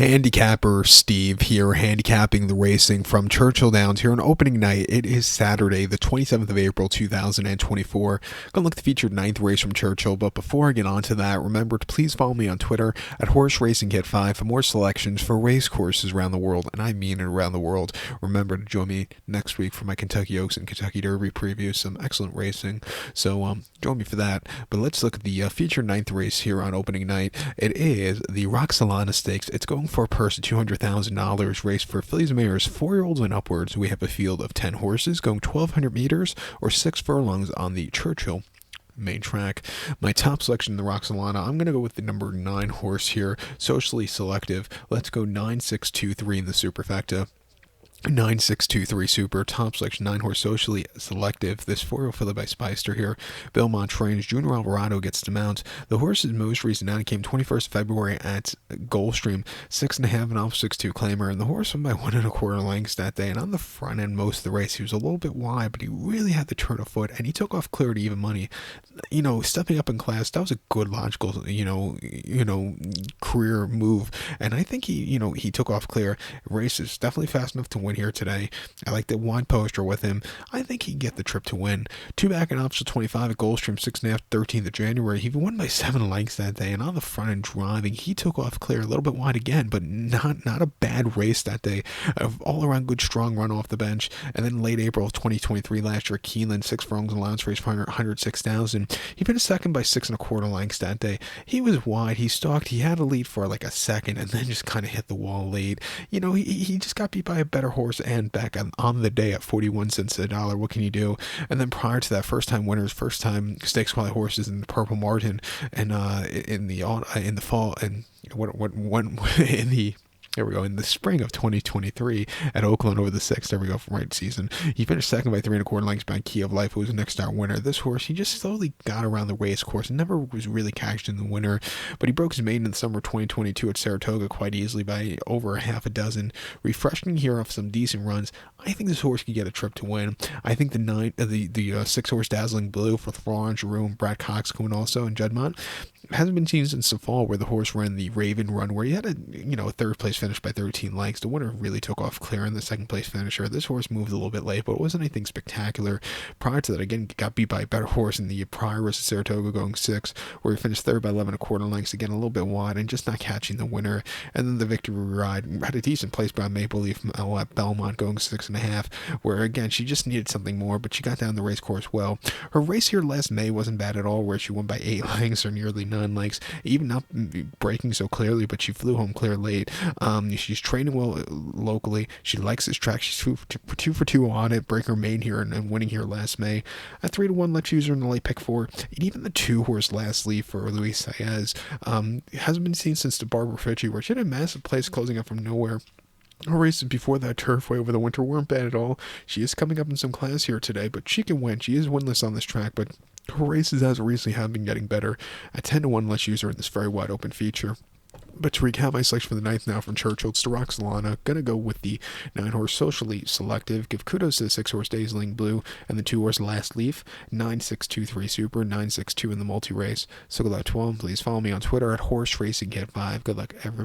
Handicapper Steve here, handicapping the racing from Churchill Downs here on opening night. It is Saturday, the 27th of April, 2024. Gonna look at the featured ninth race from Churchill, but before I get on to that, remember to please follow me on Twitter at Horse Racing Kit 5 for more selections for race courses around the world, and I mean it around the world. Remember to join me next week for my Kentucky Oaks and Kentucky Derby preview, some excellent racing, so join me for that. But let's look at the featured ninth race here on opening night. It is the Roxelana Stakes. It's going for a purse of $200,000, race for fillies and mares, 4-year-olds and upwards. We have a field of 10 horses going 1,200 meters or 6 furlongs on the Churchill main track. My top selection in the Roxelana, I'm going to go with the number 9 horse here, Socially Selective. Let's go 9623 in the superfecta. 9623 Super, top selection, 9 horse, Socially Selective. This 4-year-old filly by Spicer here. Belmont trains. Junior Alvarado gets to mount. The horse's most recent out came 21st February at Gulfstream, 6.5 and off 6-2 claimer, and the horse won by 1 1/4 lengths that day. And on the front end, most of the race, he was a little bit wide, but he really had to turn a foot, and he took off clear to even money. Stepping up in class, that was a good logical, career move, and I think he took off clear. Race is definitely fast enough to win here today. I like the wide poster with him. I think he can get the trip to win. 2 back and option 25 at Gulfstream, 6.5, 13th of January. He won by 7 lengths that day, and on the front end driving, he took off clear, a little bit wide again, but not a bad race that day. All around good, strong run off the bench. And then late April of 2023, last year, Keeneland, 6 furlongs allowance race for 106,000. He finished second by 6 1/4 lengths that day. He was wide. He stalked. He had a lead for like a second, and then just kind of hit the wall late. He just got beat by a better horse and back on the day at 41 cents a dollar. What can you do? And then prior to that, first time winners, first time stakes quality horses in the Purple Martin, and in the fall, and in the spring of 2023 at Oakland over the 6th. There we go, from right season. He finished second by 3 1/4 lengths by Key of Life, who was the next star winner. This horse, he just slowly got around the race course and never was really cashed in the winner, but he broke his maiden in the summer of 2022 at Saratoga quite easily by over a half a dozen. Refreshing here off some decent runs. I think this horse could get a trip to win. I think the 6 horse Dazzling Blue for Florent Giroux and Brad Coxcomb also, and Juddmonte, hasn't been seen since the fall, where the horse ran the Raven Run, where he had a third place finish by 13 lengths. The winner really took off clear in the second place finisher. This horse moved a little bit late, but it wasn't anything spectacular. Prior to that, again, got beat by a better horse in the prior race at Saratoga going 6, where he finished third by 11 1/4 lengths, again a little bit wide and just not catching the winner. And then the victory ride had a decent place by Maple Leaf at Belmont going 6.5, where again she just needed something more, but she got down the race course well. Her race here last May wasn't bad at all, where she won by 8 lengths or nearly 9 lengths, even not breaking so clearly, but she flew home clear late. She's training well locally. She likes this track. She's 2 for 2 on it, breaking her main here and winning here last May. At 3-1, let's use her in the late pick 4. And even the 2 horse Last Leaf for Luis Saez hasn't been seen since the Barbara Fitchie, where she had a massive place closing up from nowhere. Her races before that Turfway over the winter weren't bad at all. She is coming up in some class here today, but she can win. She is winless on this track, but her races as of recently have been getting better. At 10-1, let's use her in this very wide open feature. But to recap my selection for the 9th now from Churchill, it's the Roxelana. Gonna go with the 9 horse Socially Selective. Give kudos to the 6 horse Dazzling Blue and the 2 horse Last Leaf. 9623 Super, 962 in the multi race. So good luck to them. Please follow me on Twitter at Horse Racing Kit 5. Good luck, everybody.